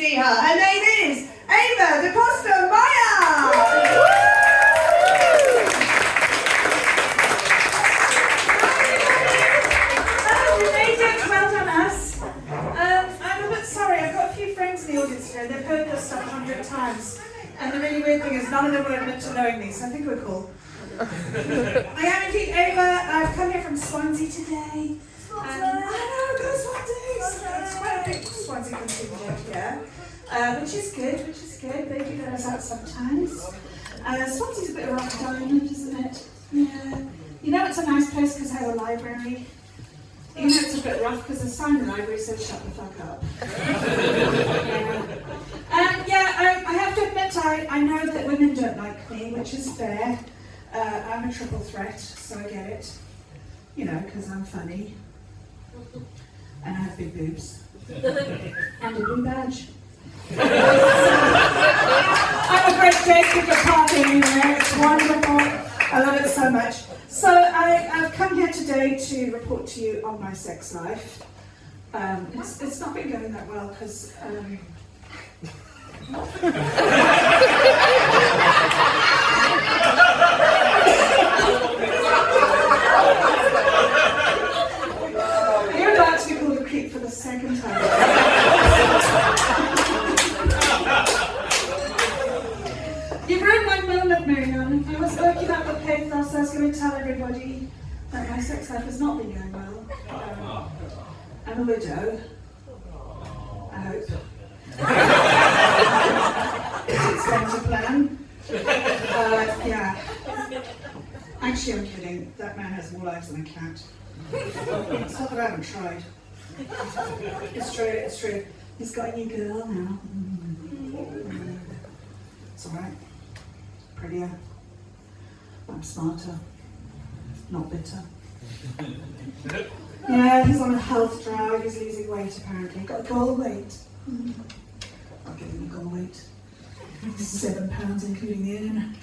see her. Her name is Ava da Costa Maya. You made it. Well done, us. I'm a bit sorry. I've got a few friends in the audience today. They've heard this stuff 100 times. And the really weird thing is none of them will admit to knowing these, so I think we're cool. I am indeed Ava. I've come here from Swansea today. I know, go Swansea! It's quite a big Swansea contingent here. Which is good. They do let us out sometimes. Swansea's a bit of a rough diamond, isn't it? Yeah. You know it's a nice place because it has a library. You know it's a bit rough because the sign in the library says shut the fuck up. I have to admit I know that women don't like me, which is fair. I'm a triple threat, so I get it. You know, because I'm funny. And I have big boobs. And a blue badge. I'm a great date with the party anyway. It's wonderful. I love it so much. So I've come here today to report to you on my sex life. It's not been going that well because you're about to be called a creep for the second time. You've ruined my moment, Marianne. I was working out the pathos. I was going to tell everybody that my sex life has not been going well. I'm a widow. I hope. It's going to plan. Yeah. Actually, I'm kidding. That man has more lives than a cat. It's not that I haven't tried. It's true. He's got a new girl now. It's alright. Prettier. I'm smarter. Not bitter. Yeah, he's on a health drive. He's losing weight apparently. Got a goal weight. I'll give him a goal weight. 7 pounds including the in.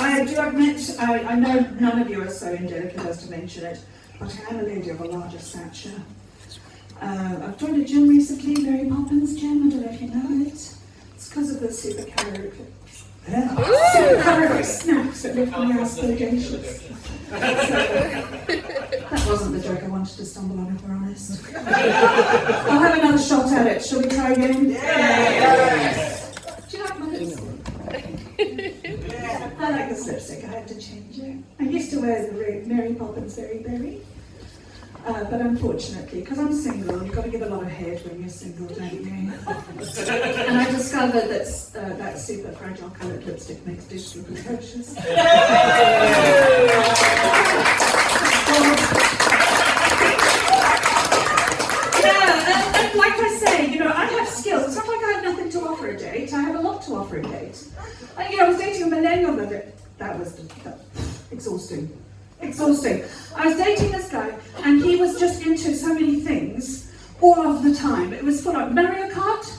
I do admit, I know none of you are so indelicate as to mention it, but I am a lady of a larger stature. I've joined a gym recently, Mary Poppins gym, I don't know if you know it. It's because of the supercaloric snacks that lift my ass bodacious. That wasn't the joke I wanted to stumble on, if we're honest. I'll have another shot at it. Shall we try again? Yes. Do you like my lipstick? I like this lipstick. I had to change it. I used to wear the Mary Poppins Very Berry. But unfortunately, because I'm single, you've got to give a lot of head when you're single, don't you? And I discovered that that super fragile coloured lipstick makes dishes look atrocious. And like I say, you know, I have skills. It's not like I have nothing to offer a date. I have a lot to offer a date. And, you know, I was dating a millennial that was exhausting. I was dating this guy, and he was just into so many things all of the time. It was full of Mario Kart.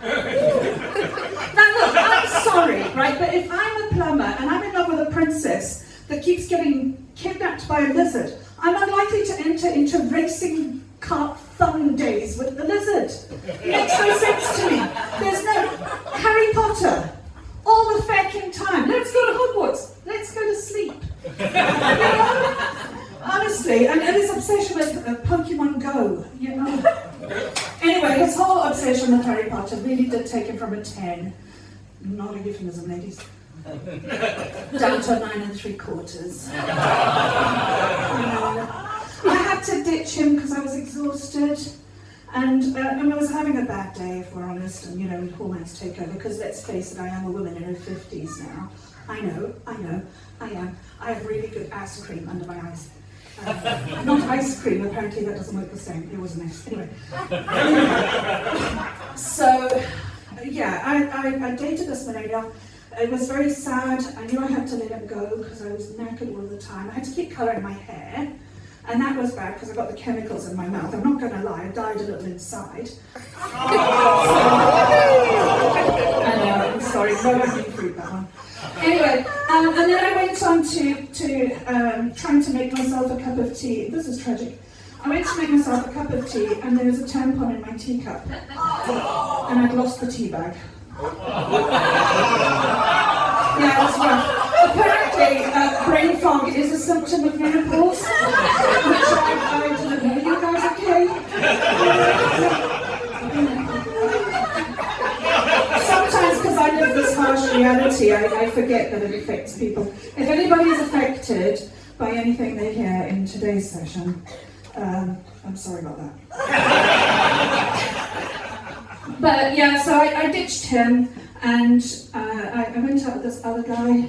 Now look, I'm sorry, right? But if I'm a plumber and I'm in love with a princess that keeps getting kidnapped by a lizard, I'm unlikely to enter into racing kart fun days with the lizard. It makes no sense to me. There's no Harry Potter all the fucking time. Let's go to Hogwarts. Let's go to sleep. You know? Honestly, and his obsession with Pokemon Go, you know. Anyway, his whole obsession with Harry Potter really did take him from a 10, not a euphemism, ladies, down to a 9 3/4. I had to ditch him because I was exhausted, and I was having a bad day, if we're honest, and you know, hormones take over, because let's face it, I am a woman in her 50s now. I know, I am. I have really good ass cream under my eyes. Not ice cream, apparently that doesn't work the same. It was nice. Anyway. So, yeah, I dated this millennial. It was very sad. I knew I had to let him go because I was knackered all the time. I had to keep colouring my hair. And that was bad because I got the chemicals in my mouth. I'm not going to lie, I died a little inside. I know, I'm sorry, no one can prove that one. Anyway, and then I went on to trying to make myself a cup of tea. This is tragic. I went to make myself a cup of tea and there was a tampon in my teacup. And I'd lost the tea bag. Yeah, it was rough. Apparently, brain fog is a symptom of menopause, which I didn't know. You guys okay? Sometimes, because I live this harsh reality, I forget that it affects people. If anybody is affected by anything they hear in today's session, I'm sorry about that. But yeah, so I ditched him and I went out with this other guy.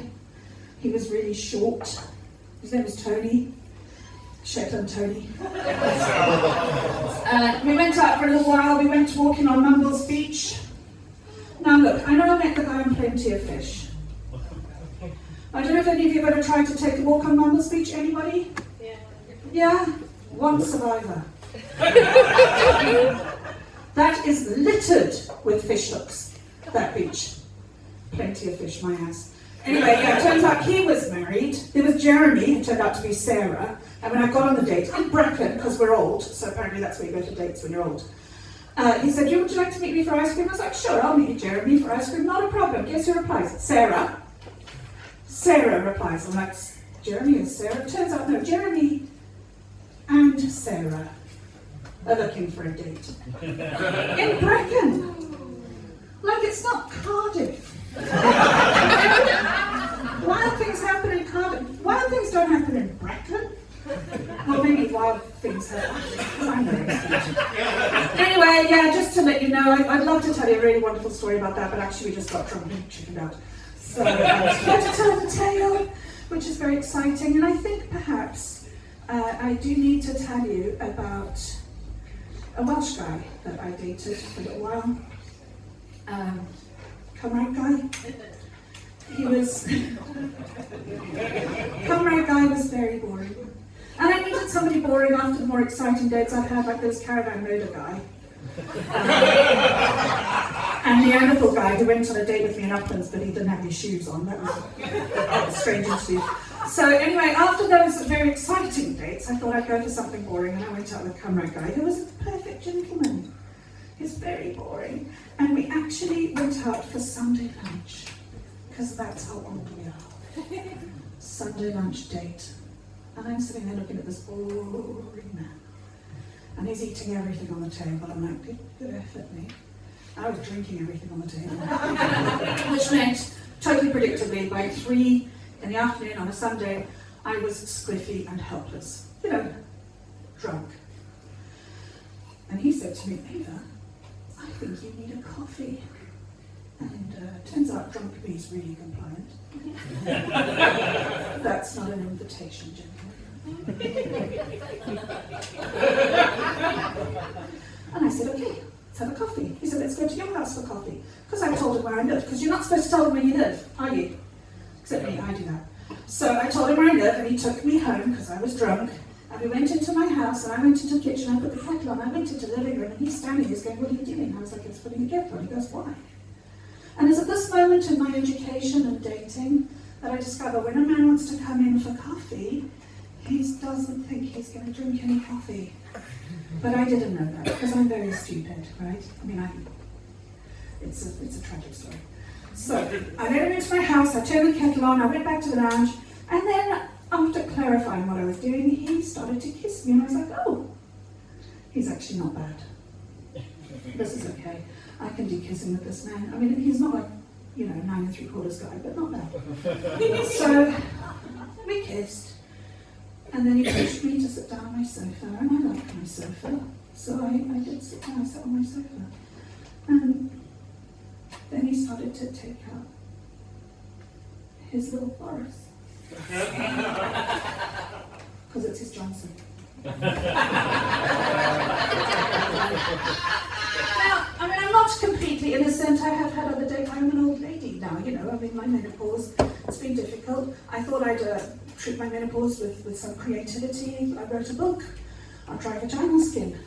He was really short. His name was Tony. Shetland Tony. We went out for a little while. We went walking on Mumbles Beach. Now look, I know I met the guy on Plenty of Fish. I don't know if any of you have ever tried to take a walk on Mumbles Beach. Anybody? Yeah. Yeah? One survivor. That is littered with fish hooks, that beach. Plenty of fish, my ass. Anyway, yeah, it turns out he was married. There was Jeremy, who turned out to be Sarah. And when I got on the date, in Bracken, because we're old, so apparently that's where you go to dates when you're old. He said, would you like to meet me for ice cream? I was like, sure, I'll meet you, Jeremy, for ice cream. Not a problem. Guess who replies? Sarah. Sarah replies. I'm like, Jeremy and Sarah? It turns out, no, Jeremy and Sarah are looking for a date. In Bracken. Like it's not Cardiff. Wild things happen in Cardiff. Wild things don't happen in Bracken. Well, maybe wild things happen. Anyway, yeah, just to let you know, I'd love to tell you a really wonderful story about that, but actually we just got drunk and chickened out. So I was here to tell the tale, which is very exciting. And I think perhaps I do need to tell you about a Welsh guy that I dated for a little while. Cymraeg guy. Cymraeg guy was very boring. And I needed somebody boring after the more exciting dates I've had, like this caravan loader guy. And Neath guy who went on a date with me in Uplands, but he didn't have any shoes on. That was strange to see. So anyway, after those very exciting dates, I thought I'd go for something boring, and I went out with Cymraeg guy, who was a perfect gentleman. He's very boring. And we actually went out for Sunday lunch, because that's how old we are. Sunday lunch date. And I'm sitting there looking at this boring man. And he's eating everything on the table. I'm like, good effort, mate. I was drinking everything on the table. Which meant, totally predictably, by 3 in the afternoon on a Sunday, I was squiffy and helpless. You know, drunk. And he said to me, Ava, I think you need a coffee. And turns out drunk me's really compliant. That's not an invitation, gentlemen. And I said, okay, let's have a coffee. He said, let's go to your house for coffee. Because I told him where I live. Because you're not supposed to tell them where you live, are you? Except me, I do that. So I told him where I live, and he took me home because I was drunk. And we went into my house, and I went into the kitchen, I put the kettle on, I went into the living room, and he's standing there going, what are you doing? I was like, it's putting the kettle on. He goes, why? And it's at this moment in my education and dating that I discover when a man wants to come in for coffee, he doesn't think he's going to drink any coffee. But I didn't know that, because I'm very stupid, right? I mean, it's a tragic story. So, I led him into my house, I turned the kettle on, I went back to the lounge, and then, after clarifying what I was doing, he started to kiss me, and I was like, oh, he's actually not bad. This is okay. I can do kissing with this man. I mean, he's not like, 9 3/4 guy, but not bad. So, we kissed. And then he pushed me to sit down on my sofa, and I liked my sofa. So I did sit down, I sat on my sofa. And then he started to take out his little Boris. Because it's his Johnson. Now, I mean, I'm not completely innocent. I have had other dates. I'm an old lady now, my menopause, it's been difficult. I thought I'd treat my menopause with some creativity. I wrote a book on dry vaginal skin.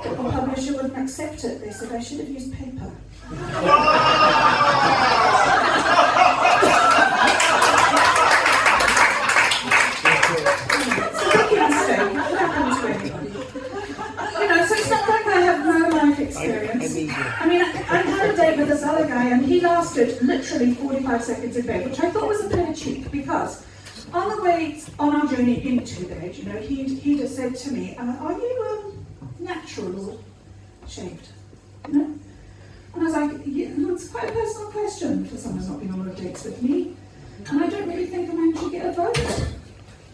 The publisher wouldn't accept it. They said I should have used paper. lasted literally 45 seconds in bed, which I thought was a bit of cheek because on the way on our journey into bed, you know, he just said to me, "Are you natural or shaved?" You know? And I was like, "Yeah, it's quite a personal question for someone who's not been on a lot of dates with me, and I don't really think a man should get a vote,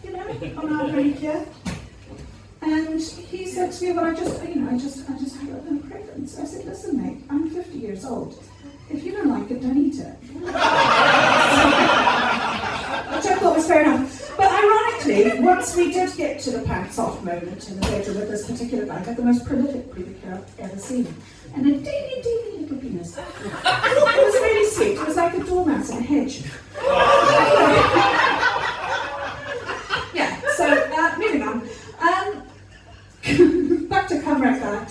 you know, on our break here." And he said to me, "Well, I just have a preference." I said, "Listen, mate, I'm 50 years old. If you don't like it, don't eat it." Which I thought was fair enough. But ironically, once we did get to the pants off moment in the bedroom with this particular guy, I had the most prolific pubic hair I've ever seen. And a teeny, teeny little penis. It was really sweet. It was like a dormouse in a hedge. Yeah, so moving on. Back to camera guy.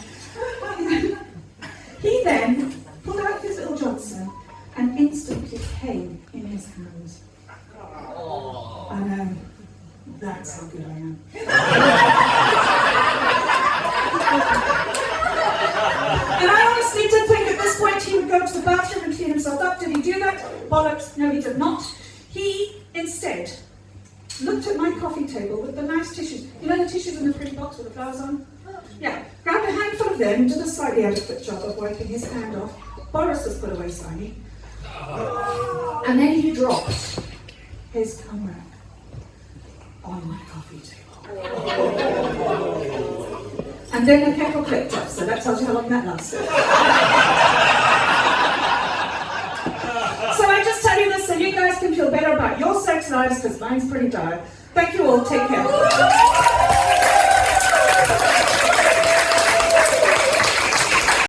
He then pulled out his little Johnson and instantly came in his hands. I know, that's how good I am. And I honestly did think at this point he would go to the bathroom and clean himself up. Did he do that? Bollocks, no he did not. He instead looked at my coffee table with the nice tissues. You know the tissues in the pretty box with the flowers on? Yeah. Grabbed a handful of them, did a slightly adequate job of wiping his hand off. Boris was put away slimy. And then he dropped his cum rack on my coffee table. And then the kettle clipped up, so that tells you how long that lasted. So I just tell you this so you guys can feel better about your sex lives, because mine's pretty dire. Thank you all, take care.